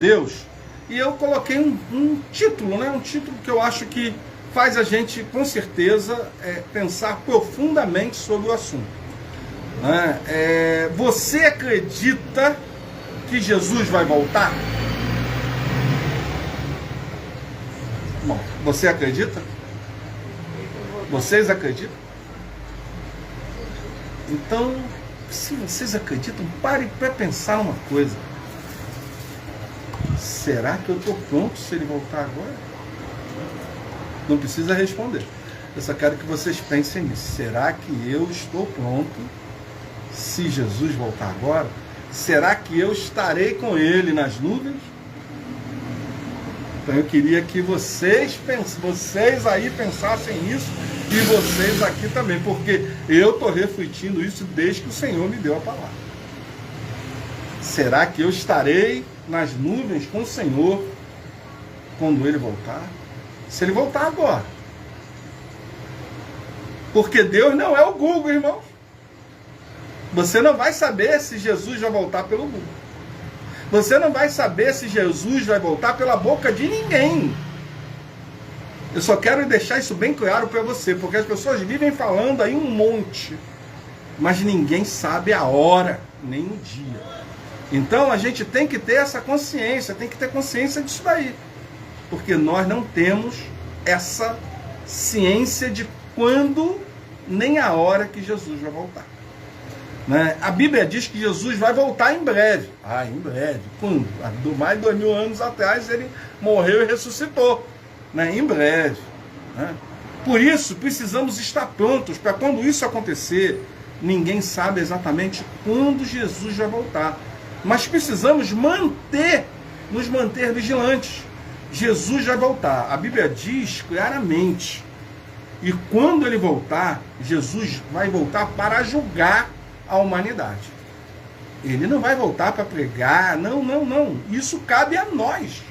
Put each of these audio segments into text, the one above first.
Deus, e eu coloquei um título, né? Um título que eu acho que faz a gente, com certeza, pensar profundamente sobre o assunto. Você acredita que Jesus vai voltar? Bom, você acredita? Vocês acreditam? Então, se vocês acreditam, parem para pensar uma coisa. Será que eu estou pronto se ele voltar agora? Não precisa responder. Eu só quero que vocês pensem nisso. Será que eu estou pronto se Jesus voltar agora? Será que eu estarei com ele nas nuvens? Então eu queria que vocês aí pensassem nisso, e vocês aqui também, porque eu estou refletindo isso desde que o Senhor me deu a palavra. Será que eu estarei nas nuvens com o Senhor quando ele voltar? Se ele voltar agora. Porque Deus não é o Google, irmãos. Você não vai saber se Jesus vai voltar pelo Google. Você não vai saber se Jesus vai voltar pela boca de ninguém. Eu só quero deixar isso bem claro para você, porque as pessoas vivem falando aí um monte, mas ninguém sabe a hora, nem o dia. Então a gente tem que ter essa consciência, tem que ter consciência disso daí. Porque nós não temos essa ciência de quando, nem a hora que Jesus vai voltar. A Bíblia diz que Jesus vai voltar em breve. Em breve. Quando? Mais de 2000 anos atrás ele morreu e ressuscitou. Em breve. Por isso, precisamos estar prontos para quando isso acontecer. Ninguém sabe exatamente quando Jesus vai voltar. Mas precisamos nos manter vigilantes. Jesus vai voltar. A Bíblia diz claramente. E quando ele voltar, Jesus vai voltar para julgar a humanidade. Ele não vai voltar para pregar. Não. Isso cabe a nós.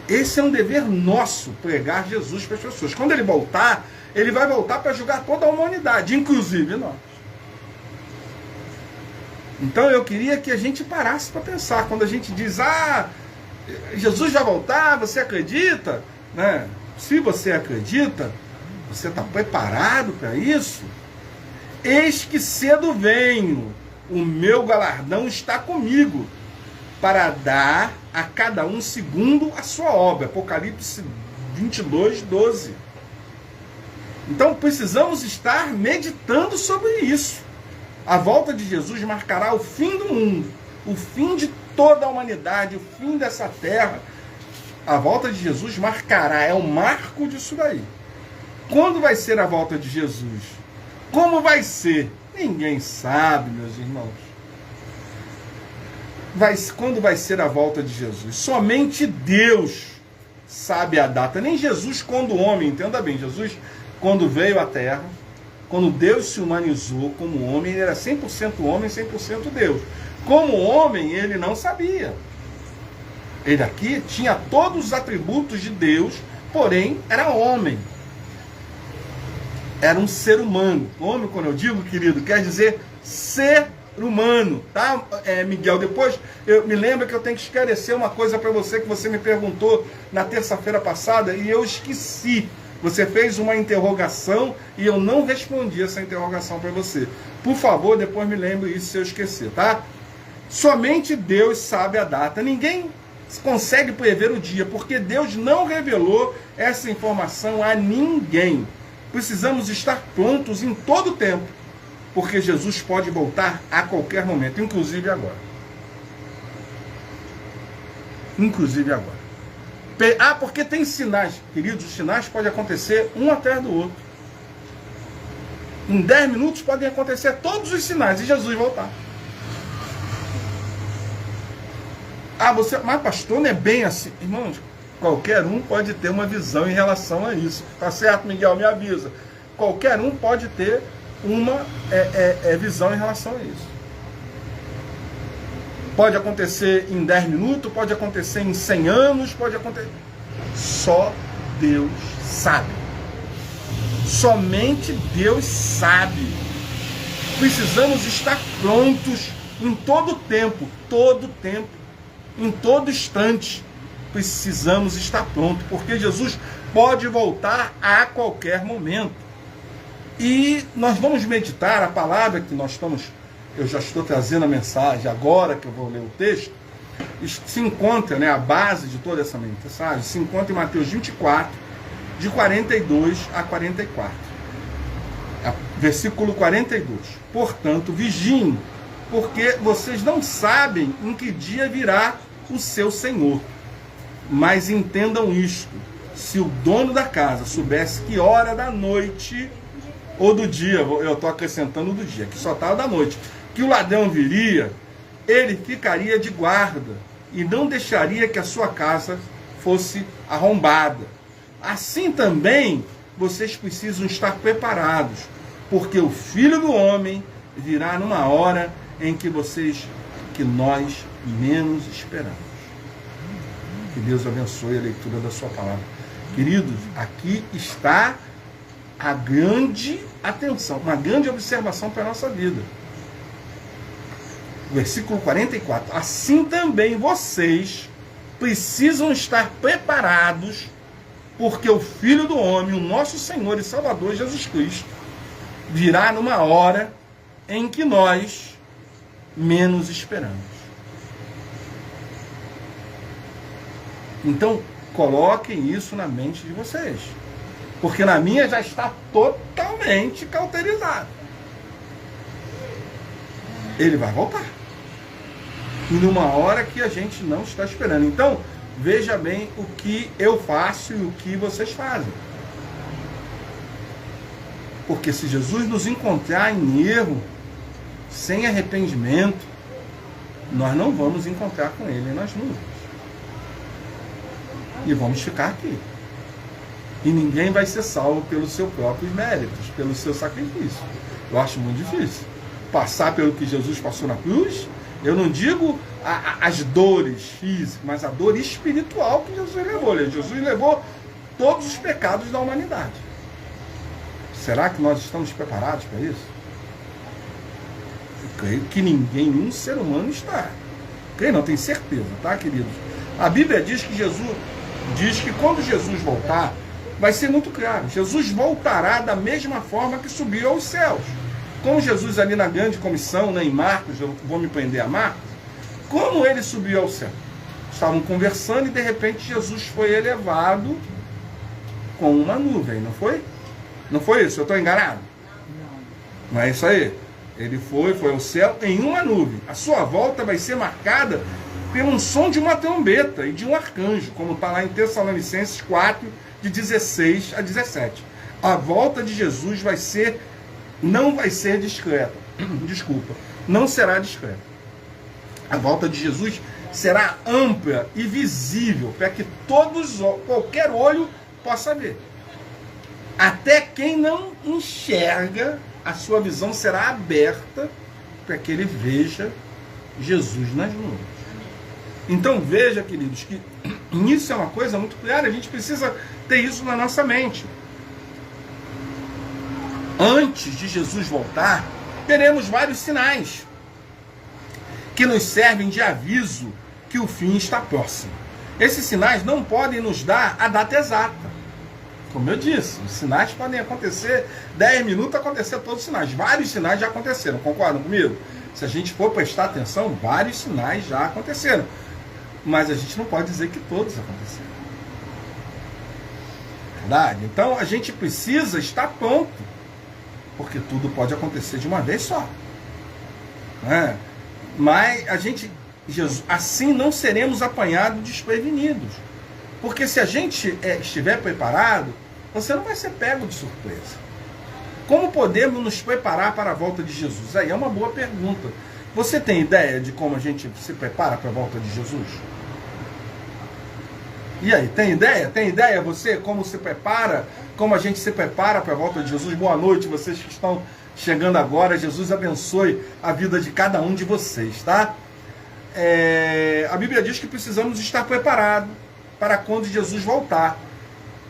Esse é um dever nosso, pregar Jesus para as pessoas. Quando ele voltar, ele vai voltar para julgar toda a humanidade, inclusive nós. Então eu queria que a gente parasse para pensar. Quando a gente diz, Jesus vai voltar, você acredita? Se você acredita, você está preparado para isso? Eis que cedo venho, o meu galardão está comigo, para dar a cada um segundo a sua obra. Apocalipse 22, 12. Então precisamos estar meditando sobre isso. A volta de Jesus marcará o fim do mundo, o fim de toda a humanidade, o fim dessa terra. A volta de Jesus marcará, é o marco disso daí. Quando vai ser a volta de Jesus? Como vai ser? Ninguém sabe, meus irmãos. Quando vai ser a volta de Jesus? Somente Deus sabe a data. Nem Jesus, quando homem, entenda bem, Jesus, quando veio à terra, quando Deus se humanizou como homem, ele era 100% homem, 100% Deus. Como homem, ele não sabia. Ele aqui tinha todos os atributos de Deus, porém era homem. Era um ser humano. Homem, quando eu digo, querido, quer dizer ser humano, tá, Miguel? Depois eu me lembro que eu tenho que esclarecer uma coisa para você que você me perguntou na terça-feira passada e eu esqueci. Você fez uma interrogação e eu não respondi essa interrogação para você. Por favor, depois me lembre isso se eu esquecer, tá? Somente Deus sabe a data. Ninguém consegue prever o dia, porque Deus não revelou essa informação a ninguém. Precisamos estar prontos em todo o tempo, porque Jesus pode voltar a qualquer momento, inclusive agora. Inclusive agora. Porque tem sinais. Queridos, os sinais podem acontecer um atrás do outro. Em 10 minutos podem acontecer todos os sinais e Jesus voltar. Mas pastor, não é bem assim. Irmãos, qualquer um pode ter uma visão em relação a isso. Tá certo, Miguel? Me avisa. Qualquer um pode ter uma visão em relação a isso. Pode acontecer em 10 minutos, pode acontecer em 100 anos, pode acontecer... Só Deus sabe. Somente Deus sabe. Precisamos estar prontos em todo tempo, em todo instante, precisamos estar prontos, porque Jesus pode voltar a qualquer momento. E nós vamos meditar a palavra que eu já estou trazendo a mensagem agora que eu vou ler o texto, se encontra, a base de toda essa mensagem, se encontra em Mateus 24, de 42 a 44. Versículo 42. Portanto, vigiem, porque vocês não sabem em que dia virá o seu Senhor. Mas entendam isto: se o dono da casa soubesse que hora da noite ou do dia, eu estou acrescentando do dia, que só estava da noite, que o ladrão viria, ele ficaria de guarda e não deixaria que a sua casa fosse arrombada. Assim também vocês precisam estar preparados, porque o Filho do Homem virá numa hora em que nós menos esperamos. Que Deus abençoe a leitura da sua palavra. Queridos, aqui está a grande atenção, uma grande observação para a nossa vida. Versículo 44. Assim também vocês precisam estar preparados, porque o Filho do Homem, o nosso Senhor e Salvador Jesus Cristo, virá numa hora em que nós menos esperamos. Então, coloquem isso na mente de vocês, porque na minha já está totalmente cauterizado. Ele vai voltar. E numa hora que a gente não está esperando. Então, veja bem o que eu faço e o que vocês fazem. Porque se Jesus nos encontrar em erro, sem arrependimento, nós não vamos encontrar com Ele nas nuvens. E vamos ficar aqui. E ninguém vai ser salvo pelos seus próprios méritos, pelo seu sacrifício. Eu acho muito difícil. Passar pelo que Jesus passou na cruz, eu não digo as dores físicas, mas a dor espiritual que Jesus levou. Jesus levou todos os pecados da humanidade. Será que nós estamos preparados para isso? Eu creio que nenhum ser humano está. Creio não, tenho certeza, tá, queridos? A Bíblia diz que quando Jesus voltar, vai ser muito claro. Jesus voltará da mesma forma que subiu aos céus. Como Jesus ali na grande comissão, em Marcos, eu vou me prender a Marcos, como ele subiu ao céu? Estavam conversando e de repente Jesus foi elevado com uma nuvem, não foi? Não foi isso? Eu estou enganado? Não é isso aí? Ele foi ao céu em uma nuvem. A sua volta vai ser marcada pelo som de uma trombeta e de um arcanjo, como está lá em Tessalonicenses 4, de 16 a 17. A volta de Jesus não vai ser discreta. Desculpa, não será discreta. A volta de Jesus será ampla e visível, para que qualquer olho possa ver. Até quem não enxerga, a sua visão será aberta para que ele veja Jesus nas nuvens. Então veja, queridos, que isso é uma coisa muito clara, a gente precisa ter isso na nossa mente. Antes de Jesus voltar, teremos vários sinais que nos servem de aviso que o fim está próximo. Esses sinais não podem nos dar a data exata. Como eu disse, os sinais podem acontecer, 10 minutos acontecer todos os sinais. Vários sinais já aconteceram, concordam comigo? Se a gente for prestar atenção, vários sinais já aconteceram. Mas a gente não pode dizer que todos aconteceram. Verdade? Então a gente precisa estar pronto, porque tudo pode acontecer de uma vez só. Né? Mas assim não seremos apanhados desprevenidos. Porque se a gente estiver preparado, você não vai ser pego de surpresa. Como podemos nos preparar para a volta de Jesus? Aí é uma boa pergunta. Você tem ideia de como a gente se prepara para a volta de Jesus? E aí, tem ideia? Tem ideia você como se prepara? Como a gente se prepara para a volta de Jesus? Boa noite, vocês que estão chegando agora. Jesus abençoe a vida de cada um de vocês, tá? A Bíblia diz que precisamos estar preparados para quando Jesus voltar.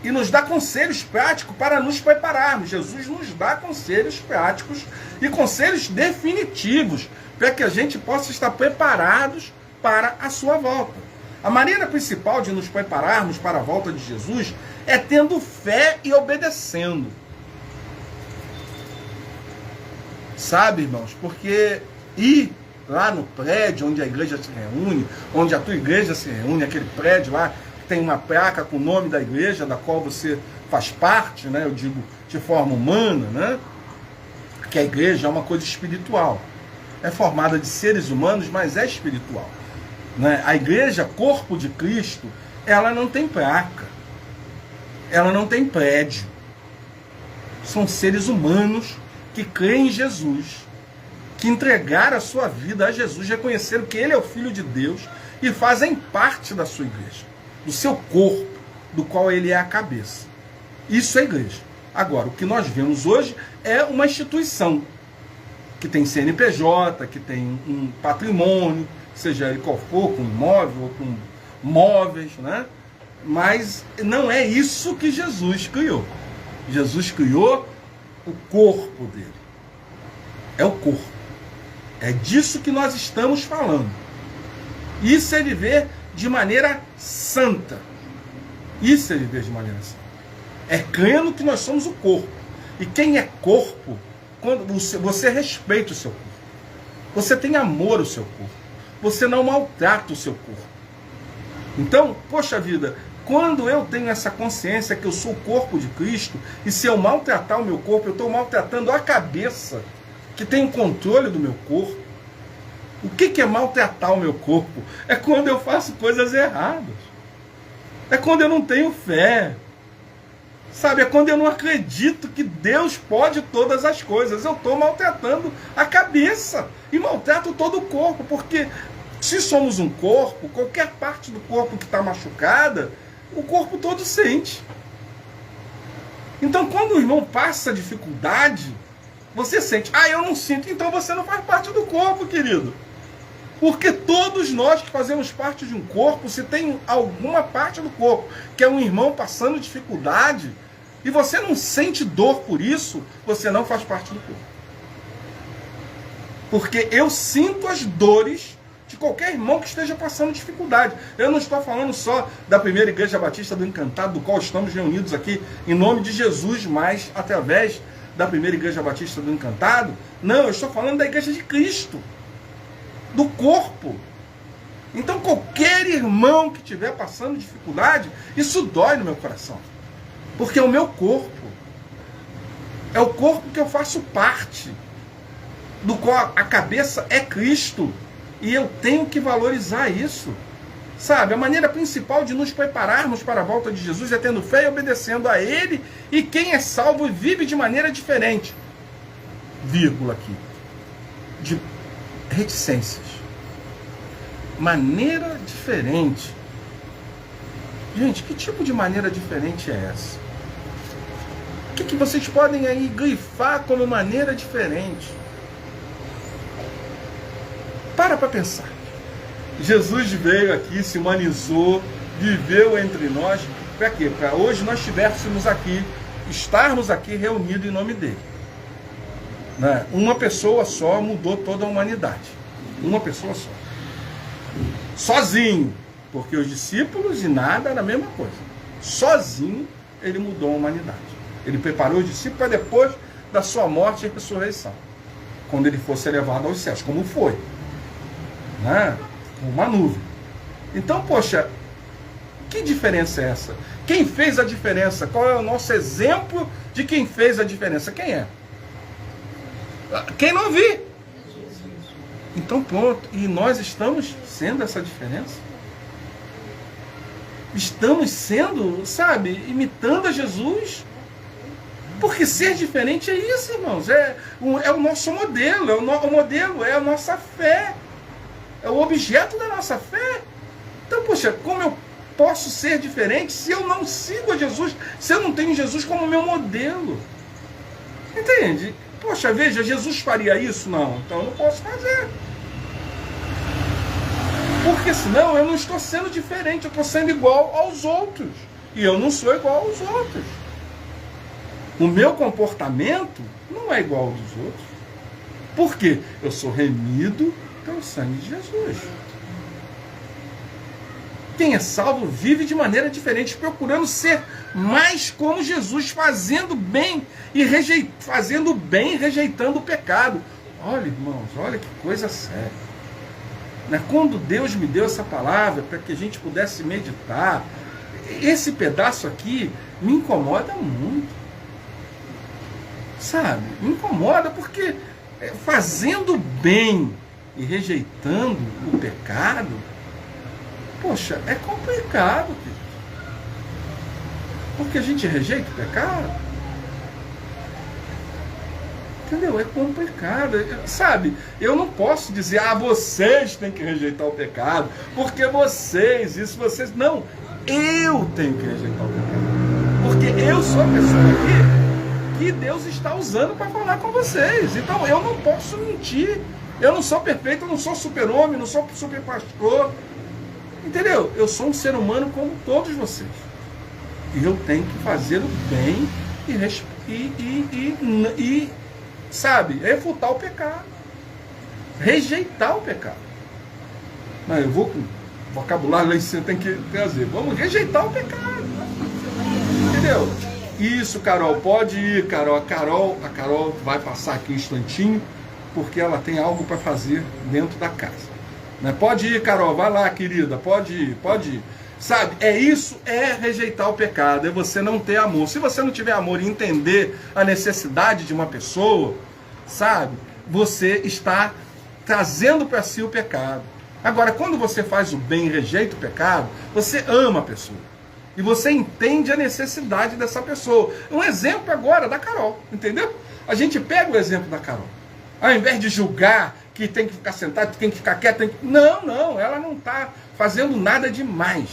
E nos dá conselhos práticos para nos prepararmos. Jesus nos dá conselhos práticos e conselhos definitivos para que a gente possa estar preparados para a sua volta. A maneira principal de nos prepararmos para a volta de Jesus é tendo fé e obedecendo. Sabe, irmãos? Porque ir lá no prédio onde a igreja se reúne, onde a tua igreja se reúne, aquele prédio lá, que tem uma placa com o nome da igreja, da qual você faz parte, né? Eu digo de forma humana, né? Que a igreja é uma coisa espiritual. É formada de seres humanos, mas é espiritual. Né? A igreja, corpo de Cristo, ela não tem placa. Ela não tem prédio. São seres humanos que creem em Jesus, que entregaram a sua vida a Jesus, reconheceram que Ele é o Filho de Deus e fazem parte da sua igreja, do seu corpo, do qual Ele é a cabeça. Isso é igreja. Agora, o que nós vemos hoje é uma instituição que tem CNPJ, que tem um patrimônio, seja ele qual for, com imóvel ou com móveis, né? Mas não é isso que Jesus criou. Jesus criou o corpo dele. É o corpo. É disso que nós estamos falando. Isso é viver de maneira santa. Isso é viver de maneira santa. É crendo que nós somos o corpo. E quem é corpo, quando você respeita o seu corpo. Você tem amor ao seu corpo. Você não maltrata o seu corpo. Então, poxa vida, quando eu tenho essa consciência que eu sou o corpo de Cristo, e se eu maltratar o meu corpo, eu estou maltratando a cabeça, que tem o controle do meu corpo. O que é maltratar o meu corpo? É quando eu faço coisas erradas. É quando eu não tenho fé. Sabe, é quando eu não acredito que Deus pode todas as coisas. Eu estou maltratando a cabeça e maltrato todo o corpo, porque se somos um corpo, qualquer parte do corpo que está machucada, o corpo todo sente. Então, quando o irmão passa dificuldade, você sente. Ah, eu não sinto. Então você não faz parte do corpo, querido. Porque todos nós que fazemos parte de um corpo, se tem alguma parte do corpo que é um irmão passando dificuldade, e você não sente dor por isso, você não faz parte do corpo. Porque eu sinto as dores de qualquer irmão que esteja passando dificuldade. Eu não estou falando só da primeira igreja batista do Encantado, do qual estamos reunidos aqui em nome de Jesus, mas através da primeira igreja batista do Encantado. Não, eu estou falando da igreja de Cristo, do corpo. Então qualquer irmão que estiver passando dificuldade, isso dói no meu coração. Porque é o meu corpo. É o corpo que eu faço parte, do qual a cabeça é Cristo. E eu tenho que valorizar isso. Sabe, a maneira principal de nos prepararmos para a volta de Jesus é tendo fé e obedecendo a Ele. E quem é salvo vive de maneira diferente. Vírgula aqui. De reticências. Maneira diferente. Gente, que tipo de maneira diferente é essa? O que vocês podem aí grifar como maneira diferente? Para pensar. Jesus veio aqui, se humanizou, viveu entre nós. Para quê? Para hoje nós estivéssemos aqui, estarmos aqui reunidos em nome dele. Né? Uma pessoa só mudou toda a humanidade. Uma pessoa só. Sozinho. Porque os discípulos e nada era a mesma coisa. Sozinho ele mudou a humanidade. Ele preparou os discípulos para depois da sua morte e ressurreição. Quando ele fosse elevado aos céus, como foi. Né? Uma nuvem. Então, poxa, que diferença é essa? Quem fez a diferença? Qual é o nosso exemplo de quem fez a diferença? Quem é? Quem não vi? Então pronto. E nós estamos sendo essa diferença? Estamos sendo, sabe, imitando a Jesus? Porque ser diferente é isso, irmãos. É o nosso modelo. O modelo é a nossa fé. É o objeto da nossa fé. Então, poxa, como eu posso ser diferente se eu não sigo a Jesus, se eu não tenho Jesus como meu modelo? Entende? Poxa, veja, Jesus faria isso? Não, então eu não posso fazer. Porque senão eu não estou sendo diferente, eu estou sendo igual aos outros. E eu não sou igual aos outros. O meu comportamento não é igual ao dos outros. Por quê? Eu sou remido pelo sangue de Jesus. Quem é salvo vive de maneira diferente, procurando ser mais como Jesus, fazendo bem e rejeitando o pecado. Olha, irmãos, olha que coisa séria. Quando Deus me deu essa palavra para que a gente pudesse meditar, esse pedaço aqui me incomoda muito. Sabe? Me incomoda porque fazendo bem e rejeitando o pecado, poxa, é complicado, querido. Porque a gente rejeita o pecado. Entendeu? É complicado. Sabe? Eu não posso dizer, vocês têm que rejeitar o pecado, porque vocês, vocês... Não, eu tenho que rejeitar o pecado. Porque eu sou a pessoa aqui que Deus está usando para falar com vocês. Então eu não posso mentir. Eu não sou perfeito, eu não sou super-homem, não sou super-pastor. Entendeu? Eu sou um ser humano como todos vocês. E eu tenho que fazer o bem e sabe, refutar o pecado. Rejeitar o pecado. Não, eu vou com vocabulário lá em cima, tem que trazer. Vamos rejeitar o pecado. Entendeu? Isso, Carol, pode ir, Carol. A Carol vai passar aqui um instantinho, porque ela tem algo para fazer dentro da casa. Pode ir, Carol, vai lá, querida, pode ir. Sabe, isso é rejeitar o pecado, é você não ter amor. Se você não tiver amor e entender a necessidade de uma pessoa, sabe, você está trazendo para si o pecado. Agora, quando você faz o bem e rejeita o pecado, você ama a pessoa. E você entende a necessidade dessa pessoa. Um exemplo agora da Carol, entendeu? A gente pega o exemplo da Carol. Ao invés de julgar que tem que ficar sentado, tem que ficar quieto, Não, ela não está fazendo nada demais.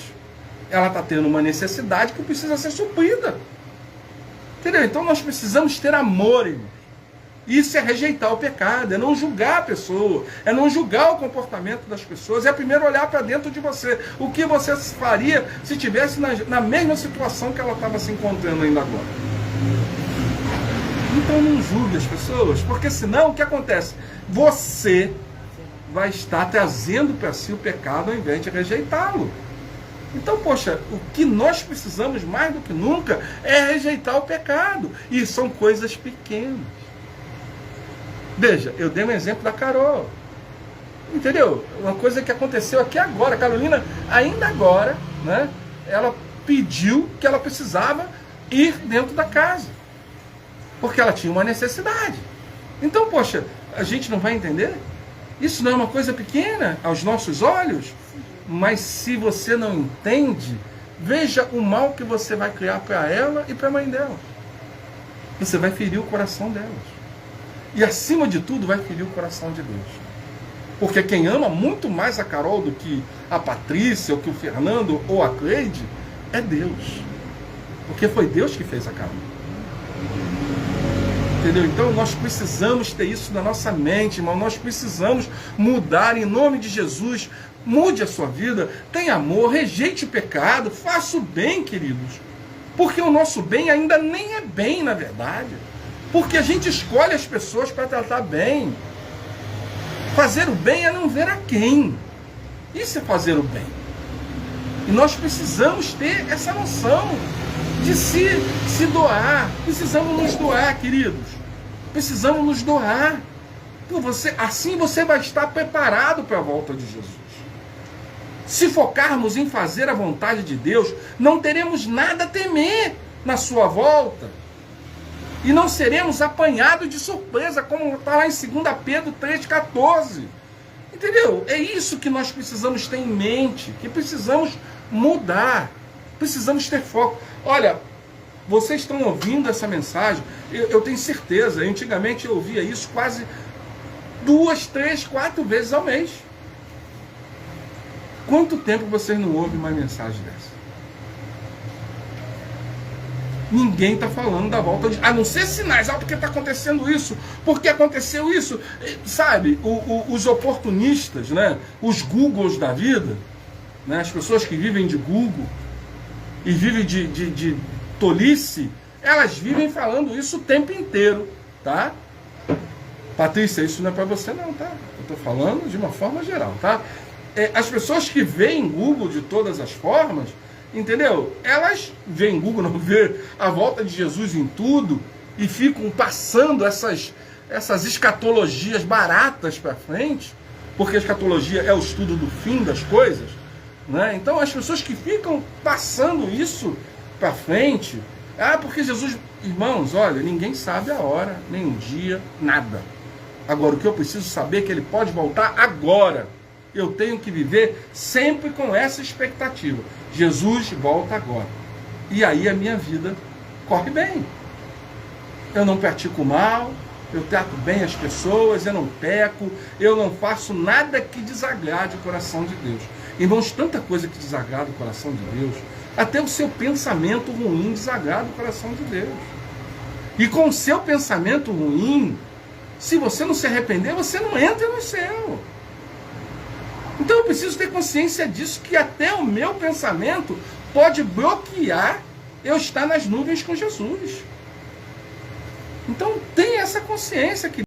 Ela está tendo uma necessidade que precisa ser suprida. Entendeu? Então nós precisamos ter amor, irmão. Isso é rejeitar o pecado, é não julgar a pessoa, é não julgar o comportamento das pessoas, é primeiro olhar para dentro de você. O que você faria se estivesse na mesma situação que ela estava se encontrando ainda agora? Então não julgue as pessoas, porque senão o que acontece? Você vai estar trazendo para si o pecado ao invés de rejeitá-lo. Então, poxa, o que nós precisamos mais do que nunca é rejeitar o pecado. E são coisas pequenas. Veja, eu dei um exemplo da Carol. Entendeu? Uma coisa que aconteceu aqui agora. A Carolina, ainda agora, ela pediu que ela precisava ir dentro da casa. Porque ela tinha uma necessidade. Então, poxa, a gente não vai entender? Isso não é uma coisa pequena aos nossos olhos? Mas se você não entende, veja o mal que você vai criar para ela e para a mãe dela. Você vai ferir o coração delas. E acima de tudo vai ferir o coração de Deus. Porque quem ama muito mais a Carol do que a Patrícia, ou que o Fernando, ou a Cleide, é Deus. Porque foi Deus que fez a Carol. Entendeu? Então nós precisamos ter isso na nossa mente, irmão. Nós precisamos mudar em nome de Jesus. Mude a sua vida, tenha amor, rejeite o pecado, faça o bem, queridos. Porque o nosso bem ainda nem é bem, na verdade. Porque a gente escolhe as pessoas para tratar bem. Fazer o bem é não ver a quem. Isso é fazer o bem. E nós precisamos ter essa noção de se doar. Precisamos nos doar, queridos. Precisamos nos doar. Então assim você vai estar preparado para a volta de Jesus. Se focarmos em fazer a vontade de Deus, não teremos nada a temer na sua volta. E não seremos apanhados de surpresa, como está lá em 2 Pedro 3,14. Entendeu? É isso que nós precisamos ter em mente, que precisamos mudar. Precisamos ter foco. Olha, vocês estão ouvindo essa mensagem, eu tenho certeza, antigamente eu ouvia isso quase 2, 3, 4 vezes ao mês. Quanto tempo vocês não ouvem uma mensagem dessa? Ninguém está falando da volta de... A não ser sinais, porque está acontecendo isso, porque aconteceu isso. Sabe, os oportunistas, os Googles da vida, as pessoas que vivem de Google e vivem de tolice, elas vivem falando isso o tempo inteiro, tá? Patrícia, isso não é para você não, tá? Eu estou falando de uma forma geral, tá? as pessoas que veem Google de todas as formas, entendeu? Elas veem Google, não vê a volta de Jesus em tudo, e ficam passando essas escatologias baratas para frente, porque a escatologia é o estudo do fim das coisas, né? Então as pessoas que ficam passando isso para frente, porque Jesus, irmãos, olha, ninguém sabe a hora, nem o dia, nada. Agora, o que eu preciso saber é que ele pode voltar agora. Eu tenho que viver sempre com essa expectativa. Jesus volta agora. E aí a minha vida corre bem. Eu não pratico mal, eu trato bem as pessoas, eu não peco, eu não faço nada que desagrade o coração de Deus. Irmãos, tanta coisa que desagrada o coração de Deus, até o seu pensamento ruim desagrada o coração de Deus. E com o seu pensamento ruim, se você não se arrepender, você não entra no céu. Então eu preciso ter consciência disso, que até o meu pensamento pode bloquear eu estar nas nuvens com Jesus. Então tenha essa consciência, que